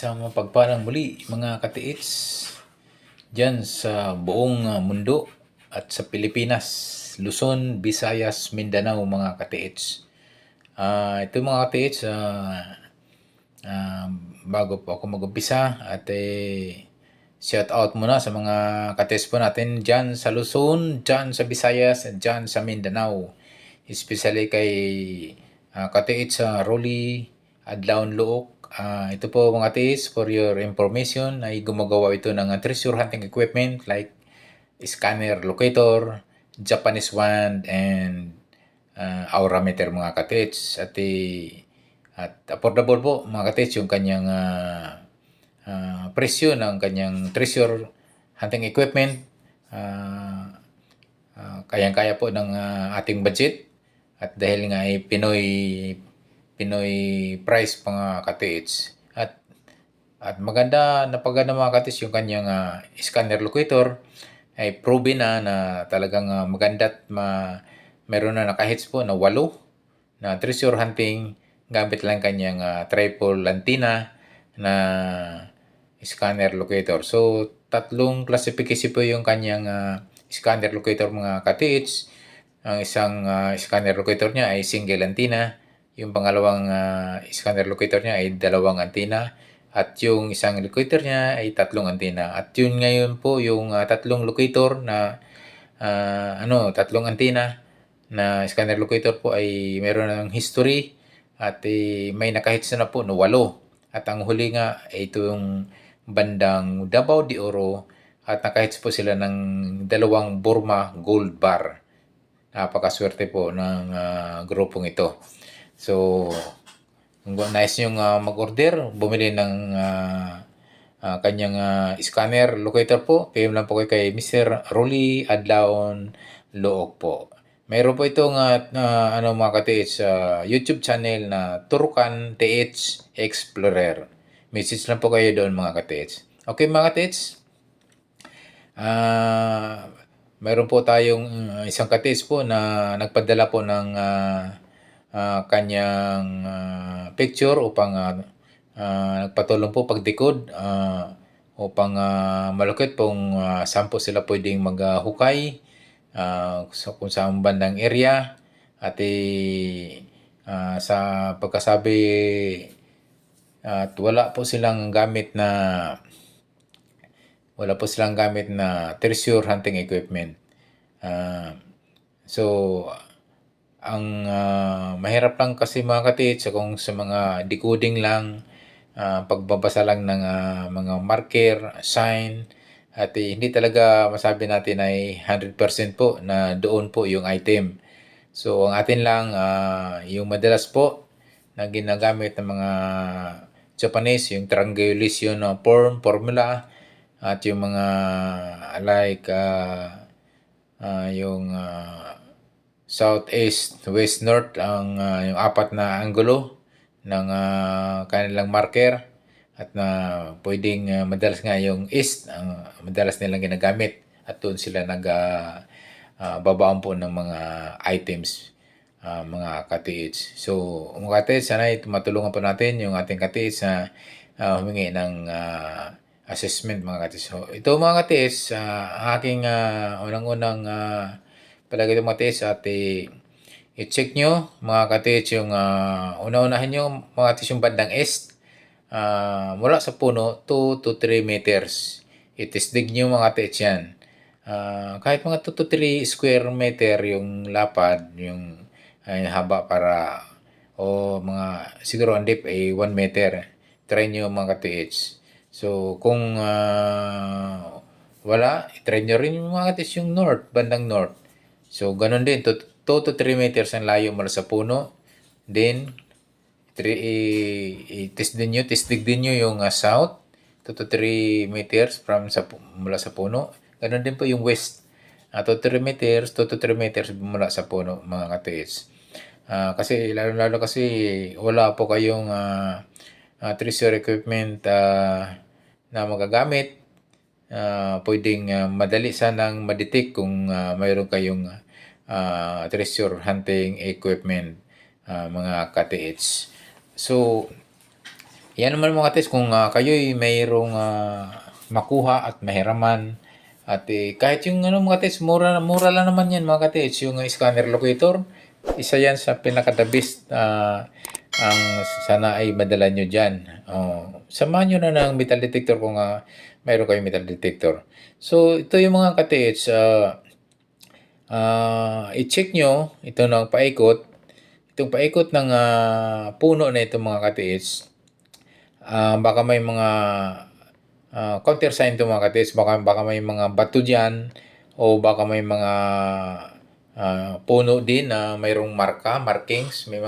Sa mapagpalang muli mga katiits dyan sa buong mundo at sa Pilipinas, Luzon, Visayas, Mindanao mga katiits. Ito mga katiits, bago po ako mag-umpisa at shout out muna sa mga katiits po natin dyan sa Luzon, dyan sa Visayas, at dyan sa Mindanao. Especially kay katiits sa Rolly, Adlaon Luok. Ito po mga katiits, for your information, ay gumagawa ito ng treasure hunting equipment like scanner locator, Japanese wand, and aura meter mga katiits. At affordable po mga katiits yung kanyang presyo ng kanyang treasure hunting equipment. Kayang-kaya po ng ating budget. At dahil nga ay Pinoy price mga katiits. At maganda mga katiits yung kanyang scanner locator ay proven na talagang maganda at meron na nakahits po na 8 na treasure hunting gamit lang kanyang triple antenna na scanner locator. So, tatlong classification po yung kanyang scanner locator mga katiits. Ang isang scanner locator niya ay single antenna. Yung pangalawang scanner locator niya ay dalawang antenna. At yung isang locator niya ay tatlong antenna. At yun ngayon po yung tatlong locator na tatlong antenna na scanner locator po ay meron ng history at may nakahits na po no 8. At ang huli nga ay itong bandang Davao de Oro at nakahits po sila ng dalawang Burma Gold Bar. Napakaswerte po ng grupong ito. So, kung nice yung mag-order, bumili ng kanyang scanner locator po, PM lang po kayo kay Mr. Rolly Adlaon Look po. Mayroon po itong mga katiits YouTube channel na Turukan TH Explorer. Message lang po kayo doon mga katiits. Okay mga katiits? Mayroon po tayong isang katiits po na nagpadala po ng kanyang picture upang nagpatulong po pagdikod upang malukit kung saan po sila pwedeng maghukay kung saan bandang area at sa pagkasabi at wala po silang gamit na treasure hunting equipment. So, ang mahirap lang kasi mga katiits kung sa mga decoding lang, pagbabasa lang ng mga marker, sign, at hindi talaga masabi natin ay 100% po na doon po yung item. So, ang atin lang, yung madalas po na ginagamit ng mga Japanese, yung triangulation formula, at yung mga like yung south, east, west, north, yung 4 na anggulo ng kanilang marker at na pwedeng madalas nga yung east ang madalas nilang ginagamit at doon sila babaan po ng mga items mga katiits. So mga katiits, sana matulungan po natin yung ating katiits na humingi ng assessment mga katiits. So ito mga katiits, aking unang-unang palagi itong mga katiits at i-check nyo mga katiits yung una-unahin nyo mga katiits yung bandang east mula sa puno 2 to 3 meters. Itisdig nyo mga katiits yan. Kahit mga 2 to 3 square meter yung lapad, yung haba para mga siguro ang deep ay 1 meter. Try nyo mga katiits. So kung wala, try nyo rin yung mga katiits yung north, bandang north. So ganun din, 2 to 3 meters ang layo mula sa puno. Then tisdig din nyo yung south, 2 to 3 meters mula sa puno. Ganun din po yung west. 2 to 3 meters mula sa puno mga katiits. Kasi lalo kasi wala po kayong treasure equipment na magagamit. Pwedeng madali sanang madetect kung mayroon kayong treasure hunting equipment mga katiits. So Yan naman mga katis, kung kayo'y mayroong makuha at mahiraman, at kahit yung ano mga katis, mura, mura lang naman yan mga katis, yung scanner locator, isa yan sa pinaka-the best ang sana ay madala nyo dyan. Samahan nyo na ng metal detector kung mayroon kayong metal detector. So, ito yung mga katis, i-check nyo ito ng paikot, itong paikot ng puno na ito mga katiits. Baka may mga counter sign ito mga katiits, baka may mga bato dyan, o baka may mga puno din na mayroong markings, may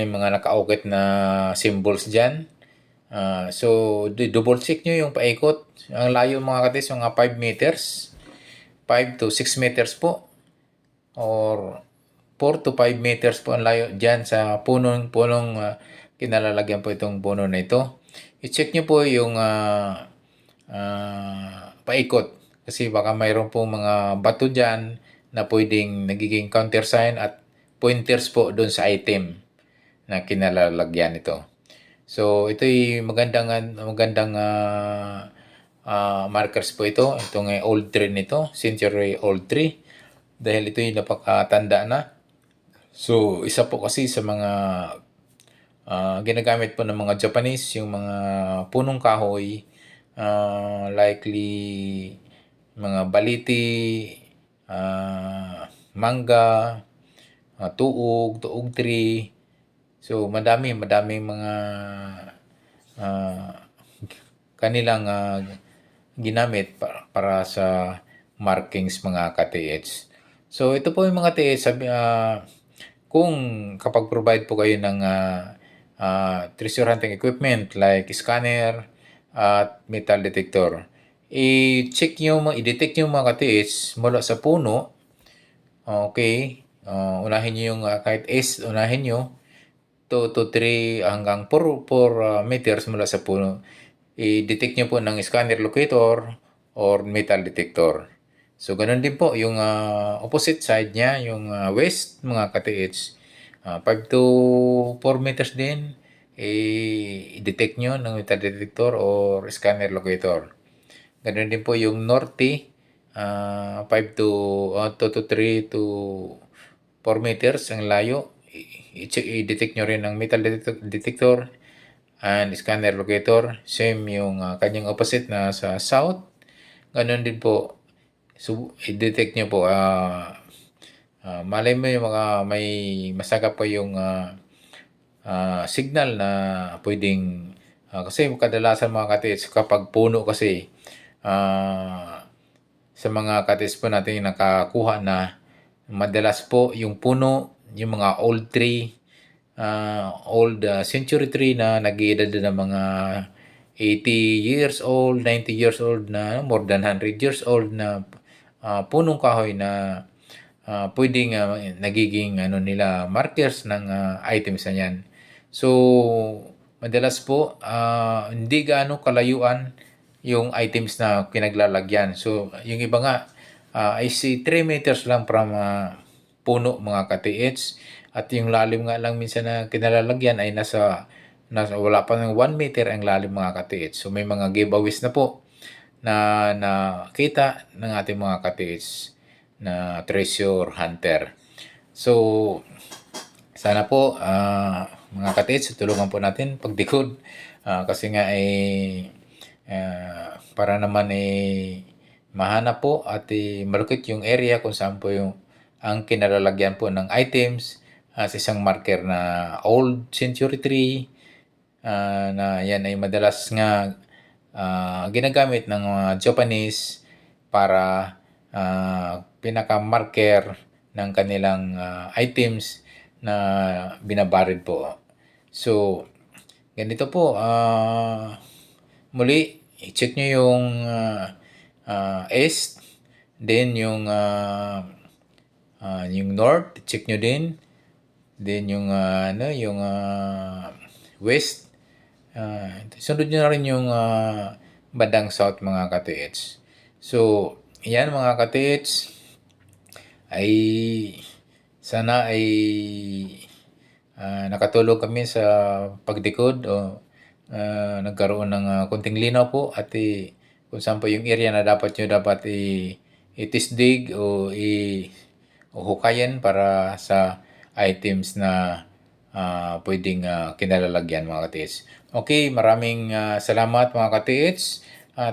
mga nakaukit na symbols dyan. So, double check nyo yung paikot. Ang layo mga katiits, mga 5 meters. 5 to 6 meters po, or 4 to 5 meters po ang layo dyan sa punong kinalalagyan po itong puno na ito. I-check nyo po yung paikot, kasi baka mayroon po mga bato dyan na pwedeng nagiging countersign at pointers po doon sa item na kinalalagyan ito. So ito'y magandang markers po ito. Itong old tree nito, century old tree, dahil ito'y napakatanda na. So isa po kasi sa mga ginagamit po ng mga Japanese, yung mga punong kahoy, likely mga baliti, mangga, tuog tree. So madaming mga kanilang ginamit para sa markings mga ka-TH. So ito po yung mga TH, kung kapag provide po kayo ng treasure hunting equipment like scanner at metal detector, i-detect nyo mga ka-TH mula sa puno. Okay, unahin nyo yung kahit unahin nyo 2 to 3 hanggang 4 meters mula sa puno. I-detect nyo po ng scanner locator or metal detector. So, ganun din po yung opposite side niya, yung west, mga ka-TH. 5 to 4 meters din, i-detect nyo ng metal detector or scanner locator. Ganun din po yung norte, 5 to 2 to 3 to 4 meters ang layo. I-detect nyo rin ng metal detector and scanner locator. Same yung kanyang opposite na sa south. Ganun din po. So, i-detect nyo po. Malay mo yung may masagap pa yung signal na pwedeng kasi kadalasan mga katiits kapag puno kasi sa mga katiits po natin yung nakakuha na madalas po yung puno, yung mga old tree, old century tree na nag-iedad ng mga 80 years old, 90 years old na, more than 100 years old na punong kahoy na pwedeng nagiging markers ng items na yan. So, madalas po, hindi gaano kalayuan yung items na pinaglalagyan. So, yung iba nga, I see 3 meters lang from puno mga ka-TH. At yung lalim nga lang minsan na kinalalagyan ay nasa wala pa ng 1 meter ang lalim mga ka-TH. So, may mga giveaways na po na nakita ng ating mga ka-TH na treasure hunter. So, sana po mga ka-TH, tulungan po natin pagdikod kasi nga para naman mahanap po at malukit yung area kung saan po yung ang kinalalagyan po ng items sa isang marker na old century tree na yan ay madalas nga ginagamit ng mga Japanese para pinaka-marker ng kanilang items na binabaril po. So, ganito po. Muli, i-check nyo yung east, then yung north, check nyo din. Then yung yung west, sunod nyo na rin yung bandang south mga ka-TH. So, yan mga ka-TH, ay sana ay nakatulong kami sa pagdekod o nagkaroon ng konting linaw po at kung saan po yung area na dapat itisdig o hukayin para sa items na pwedeng kinalalagyan mga katiits. Okay, maraming salamat mga katiits.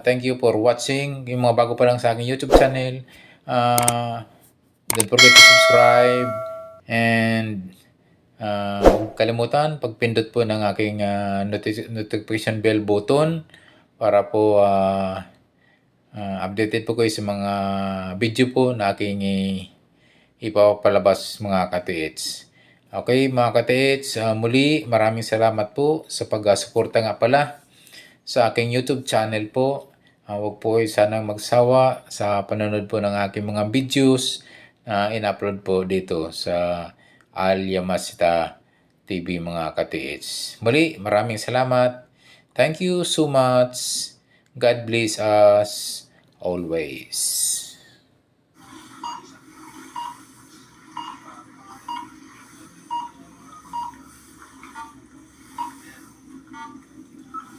Thank you for watching. Yung mga bago pa lang sa aking YouTube channel, don't forget to subscribe and huwag kalimutan pagpindot po ng aking notification bell button para po updated po kayo sa mga video po na aking ipapalabas mga katiits. Okay mga katiits, muli maraming salamat po sa pag-suporta nga pala sa aking YouTube channel po. Huwag po kayo sanang magsawa sa panonood po ng aking mga videos na in-upload po dito sa Al Yamasita TV mga katiits. Muli, maraming salamat. Thank you so much. God bless us always.